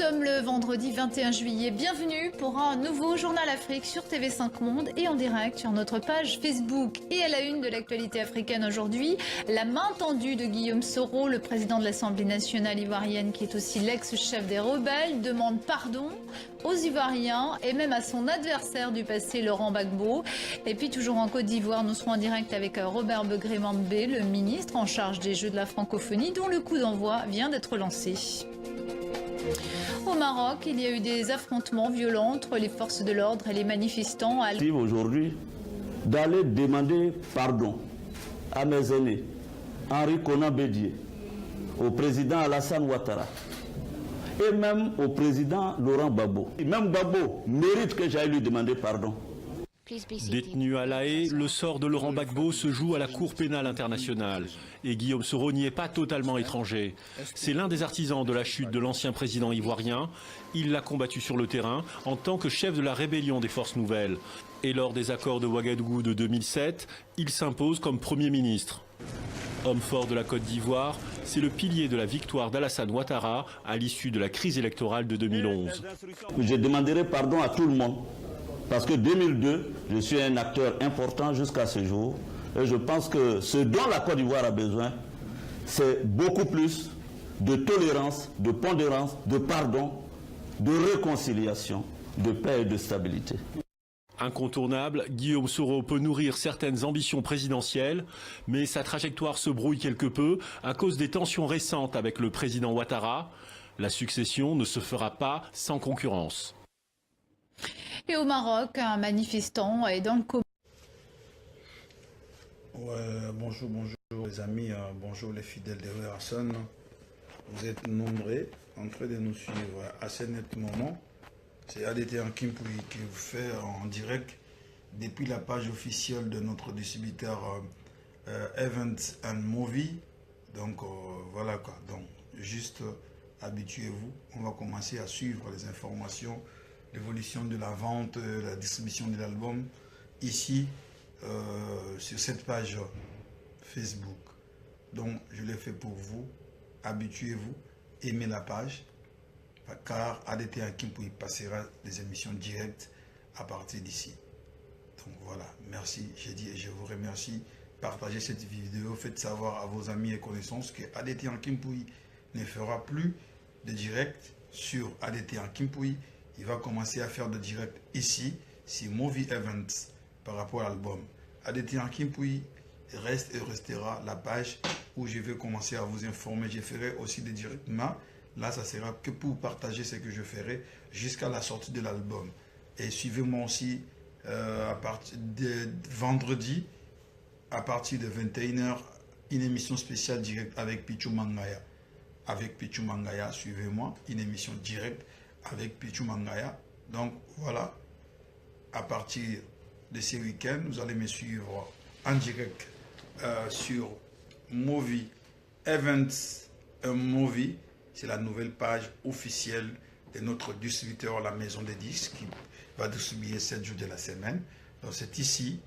sommes le vendredi 21 juillet. Bienvenue pour un nouveau Journal Afrique sur TV5 Monde et en direct sur notre page Facebook. Et à la une de l'actualité africaine aujourd'hui, la main tendue de Guillaume Soro, le président de l'Assemblée nationale ivoirienne qui est aussi l'ex-chef des rebelles, demande pardon aux Ivoiriens et même à son adversaire du passé, Laurent Gbagbo. Et puis toujours en Côte d'Ivoire, nous serons en direct avec Robert Begré-Mambe, le ministre en charge des Jeux de la francophonie, dont le coup d'envoi vient d'être lancé. Au Maroc, il y a eu des affrontements violents entre les forces de l'ordre et les manifestants. Aujourd'hui, d'aller demander pardon à mes aînés, Henri Konan Bédié, au président Alassane Ouattara et même au président Laurent Gbagbo. Et même Gbagbo mérite que j'aille lui demander pardon. Détenu à La Haye, le sort de Laurent Gbagbo se joue à la Cour pénale internationale. Et Guillaume Soro n'y est pas totalement étranger. C'est l'un des artisans de la chute de l'ancien président ivoirien. Il l'a combattu sur le terrain en tant que chef de la rébellion des forces nouvelles. Et lors des accords de Ouagadougou de 2007, il s'impose comme Premier ministre. Homme fort de la Côte d'Ivoire, c'est le pilier de la victoire d'Alassane Ouattara à l'issue de la crise électorale de 2011. Je demanderai pardon à tout le monde. Parce que 2002, je suis un acteur important jusqu'à ce jour. Et je pense que ce dont la Côte d'Ivoire a besoin, c'est beaucoup plus de tolérance, de pondérance, de pardon, de réconciliation, de paix et de stabilité. Incontournable, Guillaume Soro peut nourrir certaines ambitions présidentielles, mais sa trajectoire se brouille quelque peu à cause des tensions récentes avec le président Ouattara. La succession ne se fera pas sans concurrence. Et au Maroc, un manifestant est dans le coma. Bonjour les amis, bonjour les fidèles de Hassan. Vous êtes nombreux en train de nous suivre à ce net moment. C'est ADT Ankimpouy qui vous fait en direct depuis la page officielle de notre distributeur Events and Movie. Donc voilà quoi, donc juste habituez-vous, on va commencer à suivre les informations, l'évolution de la vente, la distribution de l'album ici sur cette page Facebook. Donc je l'ai fait pour vous, habituez-vous, aimez la page, car ADT Ankimpouy passera des émissions directes à partir d'ici. Donc voilà, merci, j'ai dit et je vous remercie. Partagez cette vidéo, faites savoir à vos amis et connaissances que ADT Ankimpouy ne fera plus de direct sur ADT Ankimpouy. Il va commencer à faire de direct ici, sur Movie Events, par rapport à l'album. ADT Ankimpouy reste et restera la page où je vais commencer à vous informer. Je ferai aussi des directs, mais là, ça sera que pour partager ce que je ferai jusqu'à la sortie de l'album. Et suivez-moi aussi à partir de vendredi, à partir de 21 h, une émission spéciale directe avec Pichou Mangaya. Avec Pichou Mangaya, suivez-moi, une émission directe avec Pichou Mangaya. Donc voilà, à partir de ces week-ends, vous allez me suivre en direct sur Movie Events Movie. C'est la nouvelle page officielle de notre distributeur, la maison des disques, qui va distribuer 7 jours de la semaine. Donc c'est ici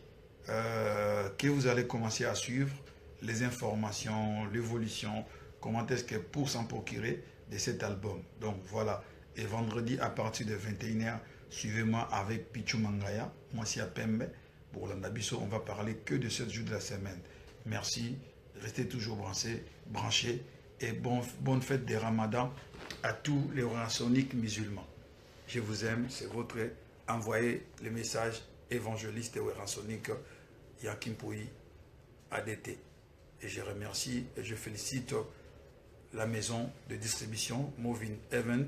que vous allez commencer à suivre les informations, l'évolution, comment est-ce que pour s'en procurer de cet album. Donc voilà, et vendredi à partir de 21 h, suivez-moi avec Pichou Mangaya, moi c'est à Pembe, pour l'Andabiso, on va parler que de 7 jours de la semaine. Merci, restez toujours branchés et bonne fête des Ramadan à tous les oransoniques musulmans. Je vous aime, c'est votre envoyé le message évangéliste et oransonique Ankimpouy ADT. Et je remercie et je félicite la maison de distribution Movie Event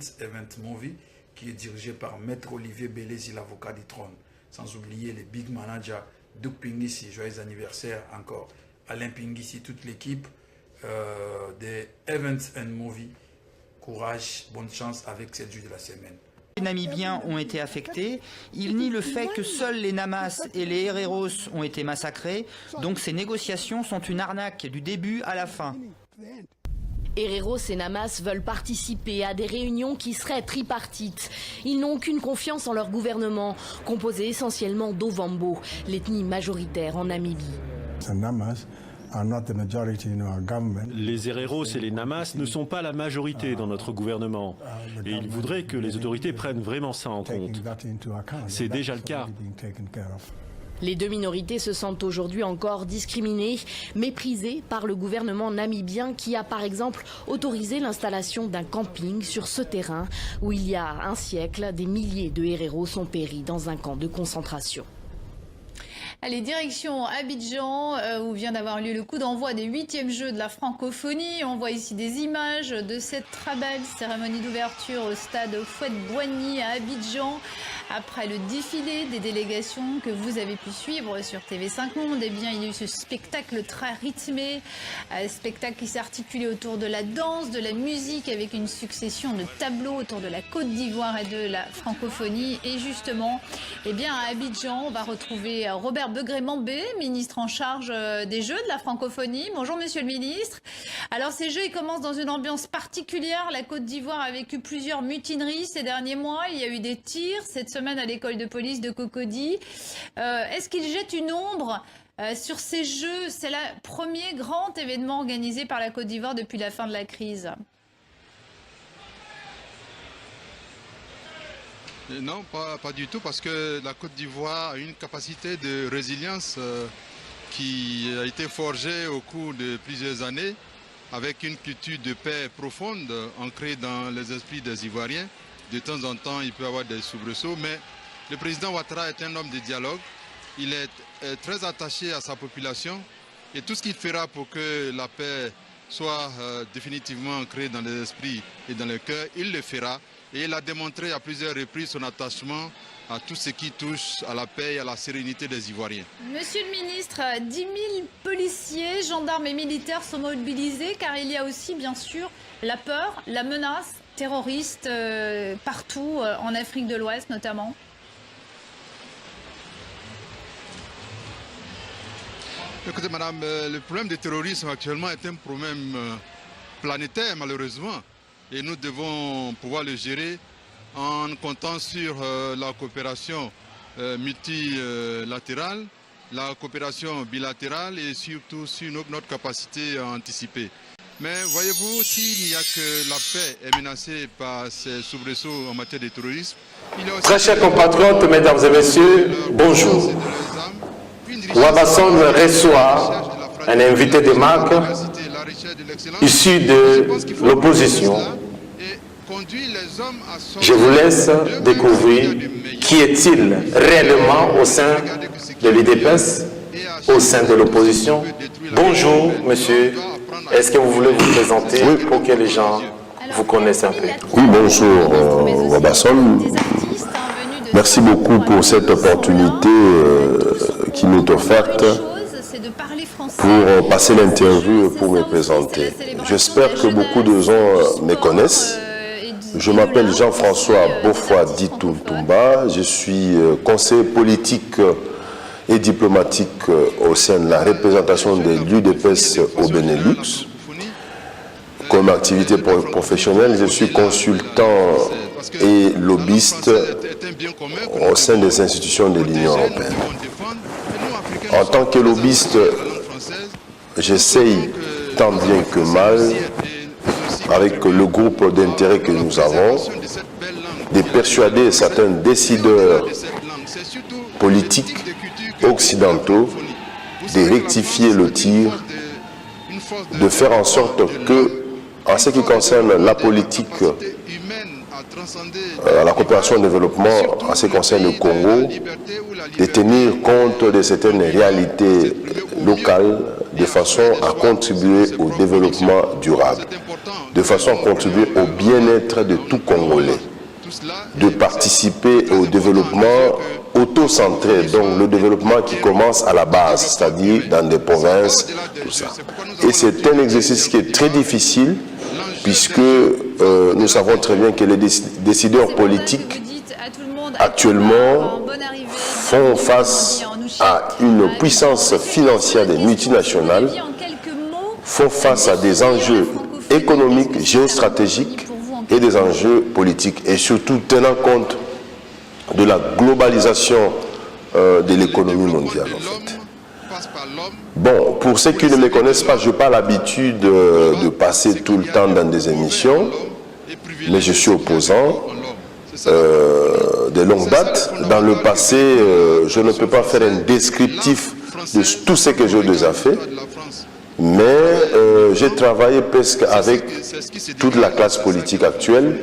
Movie, qui est dirigée par Maître Olivier Bélézi, l'avocat du trône. Sans oublier les big managers, Doug Pingissi, joyeux anniversaire encore, Alain Pingissi, toute l'équipe des Events and Movie. Courage, bonne chance avec cette journée de la semaine. Les Namibiens ont été affectés. Il nie le fait que seuls les Namas et les Hereros ont été massacrés. Donc ces négociations sont une arnaque du début à la fin. Hereros et Namas veulent participer à des réunions qui seraient tripartites. Ils n'ont aucune confiance en leur gouvernement, composé essentiellement d'Ovambo, l'ethnie majoritaire en Namibie. The Namas Les Herreros et les Namas ne sont pas la majorité dans notre gouvernement. Et ils voudraient que les autorités prennent vraiment ça en compte. C'est déjà le cas. Les deux minorités se sentent aujourd'hui encore discriminées, méprisées par le gouvernement namibien qui a par exemple autorisé l'installation d'un camping sur ce terrain où il y a un siècle, des milliers de Hereros ont péri dans un camp de concentration. Allez, direction Abidjan, où vient d'avoir lieu le coup d'envoi des 8e Jeux de la francophonie. On voit ici des images de cette très belle cérémonie d'ouverture au stade Houphouët-Boigny à Abidjan. Après le défilé des délégations que vous avez pu suivre sur TV5 Monde, eh bien, il y a eu ce spectacle très rythmé, spectacle qui s'est articulé autour de la danse, de la musique, avec une succession de tableaux autour de la Côte d'Ivoire et de la francophonie. Et justement, eh bien, à Abidjan, on va retrouver Robert Begré-Mambé, ministre en charge des Jeux de la francophonie. Bonjour Monsieur le ministre. Alors ces Jeux, ils commencent dans une ambiance particulière. La Côte d'Ivoire a vécu plusieurs mutineries ces derniers mois. Il y a eu des tirs cette semaine à l'école de police de Cocody. Est-ce qu'il jette une ombre sur ces Jeux? C'est le premier grand événement organisé par la Côte d'Ivoire depuis la fin de la crise. Non, pas du tout, parce que la Côte d'Ivoire a une capacité de résilience qui a été forgée au cours de plusieurs années, avec une culture de paix profonde ancrée dans les esprits des Ivoiriens. De temps en temps, il peut y avoir des soubresauts, mais le président Ouattara est un homme de dialogue. Il est très attaché à sa population et tout ce qu'il fera pour que la paix soit définitivement ancrée dans les esprits et dans le cœur, il le fera. Et il a démontré à plusieurs reprises son attachement à tout ce qui touche à la paix et à la sérénité des Ivoiriens. Monsieur le ministre, 10 000 policiers, gendarmes et militaires sont mobilisés car il y a aussi bien sûr la peur, la menace terroriste partout en Afrique de l'Ouest notamment. Écoutez madame, le problème du terrorisme actuellement est un problème planétaire malheureusement. Et nous devons pouvoir le gérer en comptant sur la coopération multilatérale, la coopération bilatérale et surtout sur notre capacité à anticiper. Mais voyez-vous, s'il n'y a que la paix est menacée par ces soubresauts en matière de terrorisme, il y a aussi... Très chers compatriotes, mesdames et messieurs, bonjour. Ouabasson reçoit un invité de marque issu de l'opposition. Je vous laisse découvrir qui est-il réellement au sein de l'UDPS, au sein de l'opposition. Bonjour, monsieur. Est-ce que vous voulez vous présenter pour que les gens vous connaissent un peu? Oui, bonjour, Ouabasson. Merci beaucoup pour cette opportunité qui m'est offerte pour passer l'interview et pour me présenter. J'espère que beaucoup de gens me connaissent. Je m'appelle Jean-François Beaufoy-Ditumtumba. Je suis conseiller politique et diplomatique au sein de la représentation de l'UDPS au Benelux. Comme activité professionnelle, je suis consultant et lobbyiste au sein des institutions de l'Union européenne. En tant que lobbyiste, j'essaye tant bien que mal, avec le groupe d'intérêt que nous avons, de persuader certains décideurs politiques occidentaux de rectifier le tir, de faire en sorte que, en ce qui concerne la politique, la coopération au développement, en ce qui concerne le Congo, de tenir compte de certaines réalités locales de façon à contribuer au développement durable, de façon à contribuer au bien-être de tout Congolais, de participer au développement auto-centré, donc le développement qui commence à la base, c'est-à-dire dans des provinces, tout ça. Et c'est un exercice qui est très difficile, puisque nous savons très bien que les décideurs politiques actuellement font face à une puissance financière des multinationales, font face à des enjeux économiques, géostratégiques et des enjeux politiques, et surtout tenant compte de la globalisation de l'économie mondiale en fait. Bon, pour ceux qui ne me connaissent pas, je n'ai pas l'habitude de passer tout le temps dans des émissions, mais je suis opposant de longue date. Dans le passé, je ne peux pas faire un descriptif de tout ce que j'ai déjà fait, mais j'ai travaillé presque avec toute la classe politique actuelle.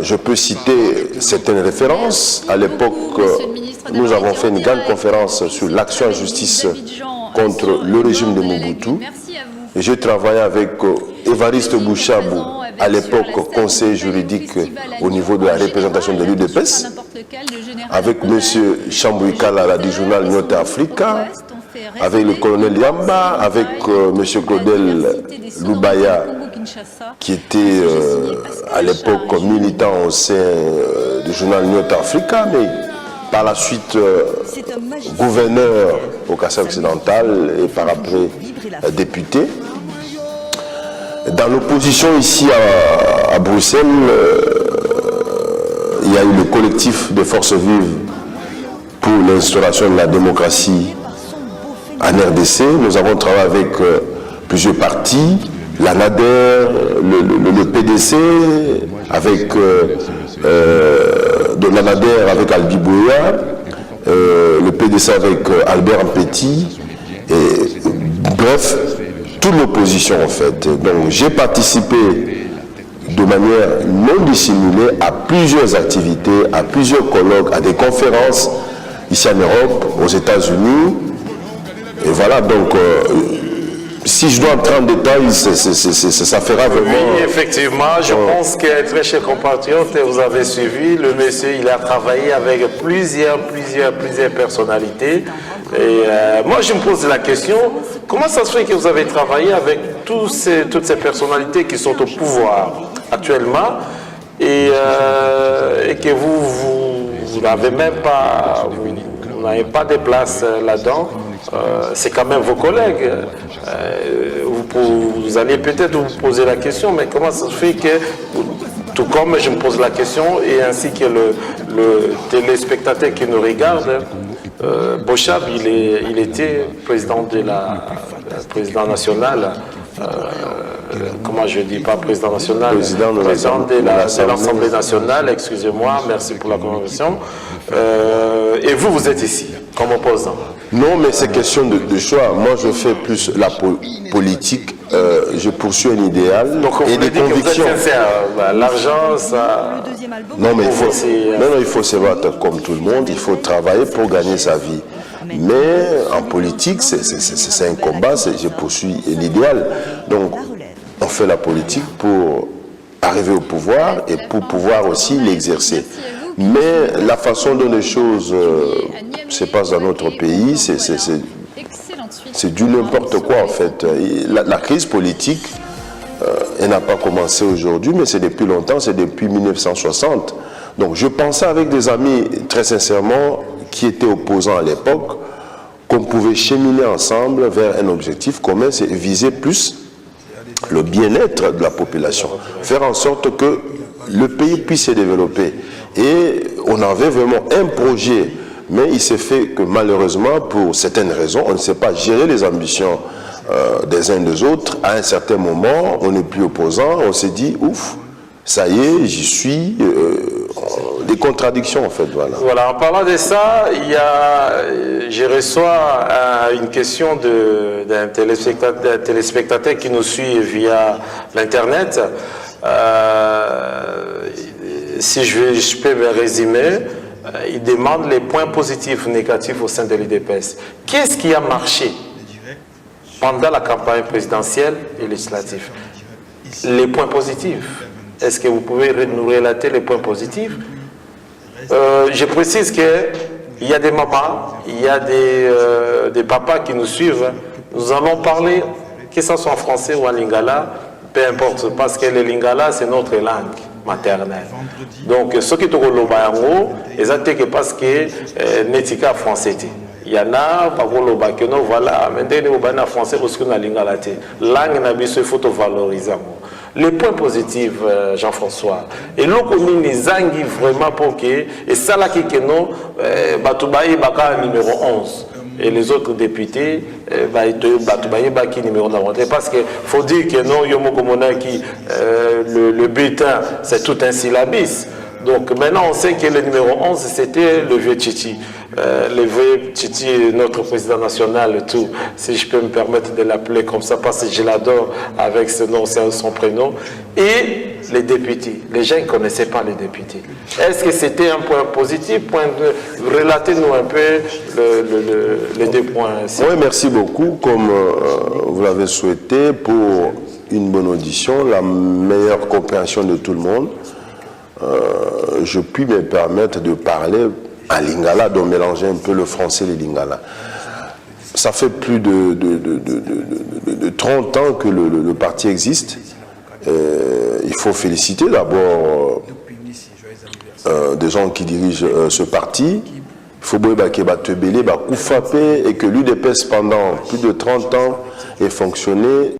Je peux citer certaines références. À l'époque, nous avons fait une grande conférence sur l'action en justice contre le régime de Mobutu. Et j'ai travaillé avec Évariste Bouchabou, à l'époque conseiller juridique au niveau de la représentation de l'UDPS, avec M. Chambouikala du journal Nyota Africa, avec le colonel Yamba, avec M. Claudel Loubaya, qui était à l'époque militant au sein du journal Nyota Africa, mais par la suite gouverneur au Kassai occidental et par après député. Dans l'opposition ici à Bruxelles, il y a eu le collectif des forces vives pour l'instauration de la démocratie en RDC. Nous avons travaillé avec plusieurs partis, la NADER, le PDC, avec de la NADER avec Albi Bouya, le PDC avec Albert Petit, et bref, toute l'opposition en fait. Donc j'ai participé de manière non dissimulée à plusieurs activités, à plusieurs colloques, à des conférences ici en Europe, aux États-Unis. Et voilà, donc si je dois entrer en détail, ça fera vraiment... Oui, effectivement, je pense que très chers compatriotes, vous avez suivi, le monsieur, il a travaillé avec plusieurs personnalités. Et moi, je me pose la question, comment ça se fait que vous avez travaillé avec toutes ces personnalités qui sont au pouvoir actuellement et que vous n'avez même pas, vous n'avez pas de place là-dedans? C'est quand même vos collègues. Vous allez peut-être vous poser la question, mais comment ça se fait que, tout comme je me pose la question, et ainsi que le téléspectateur qui nous regarde, Bochab, il était président président national, comment je dis pas président national, président de l'Assemblée nationale, excusez-moi, merci pour la conversation. Et vous êtes ici, comme opposant. Non, mais c'est question de choix. Moi, je fais plus la politique. Je poursuis un idéal et des convictions. L'argent, ça... Non, mais il faut se battre comme tout le monde. Il faut travailler pour gagner sa vie. Mais en politique, c'est un combat. Je poursuis l'idéal. Donc, on fait la politique pour arriver au pouvoir et pour pouvoir aussi l'exercer. Mais la façon dont les choses se passent dans notre pays, c'est du n'importe quoi en fait. La crise politique, elle n'a pas commencé aujourd'hui, mais c'est depuis longtemps, c'est depuis 1960. Donc je pensais avec des amis, très sincèrement, qui étaient opposants à l'époque, qu'on pouvait cheminer ensemble vers un objectif commun, c'est viser plus le bien-être de la population, faire en sorte que le pays puisse se développer. Et on avait vraiment un projet, mais il s'est fait que malheureusement, pour certaines raisons, on ne sait pas gérer les ambitions des uns des autres. À un certain moment, on n'est plus opposant, on s'est dit, ouf, ça y est, j'y suis, des contradictions en fait. Voilà, en parlant de ça, je reçois une question d'un téléspectateur qui nous suit via l'Internet. Si je peux me résumer, il demande les points positifs, négatifs au sein de l'UDPS. Qu'est-ce qui a marché pendant la campagne présidentielle et législative? Les points positifs. Est-ce que vous pouvez nous relater les points positifs? Je précise qu'il y a des mamans, il y a des papas qui nous suivent. Nous allons parler, que ce soit en français ou en lingala, peu importe, parce que le lingala, c'est notre langue maternelle. Donc, ce qui est au Lobayango, c'est parce que Netika français. Il y en a, par exemple, qui voilà, maintenant, on français parce qu'on a lingala. Langue n'a pas il faut valoriser. Les points positifs, Jean-François, et l'on connaît les anguilles vraiment pour que, et ça là qui est non, Batoubaï Baka numéro 11. et les autres députés, qui numéro d'inventaire. Parce qu'il faut dire que non, le bulletin, c'est tout un syllabis. Donc maintenant, on sait que le numéro 11, c'était le vieux Tchiti. Le vieux Tchiti, notre président national, tout, si je peux me permettre de l'appeler comme ça, parce que je l'adore avec ce nom, c'est son prénom. Et les députés. Les gens ne connaissaient pas les députés. Est-ce que c'était un point positif? Relatez-nous un peu les deux points. Oui, merci beaucoup. Comme vous l'avez souhaité, pour une bonne audition, la meilleure compréhension de tout le monde, je puis me permettre de parler en lingala, de mélanger un peu le français et le lingala. Ça fait plus de 30 ans que le parti existe. Il faut féliciter d'abord des gens qui dirigent ce parti. Il faut et que l'UDPS pendant plus de 30 ans ait fonctionné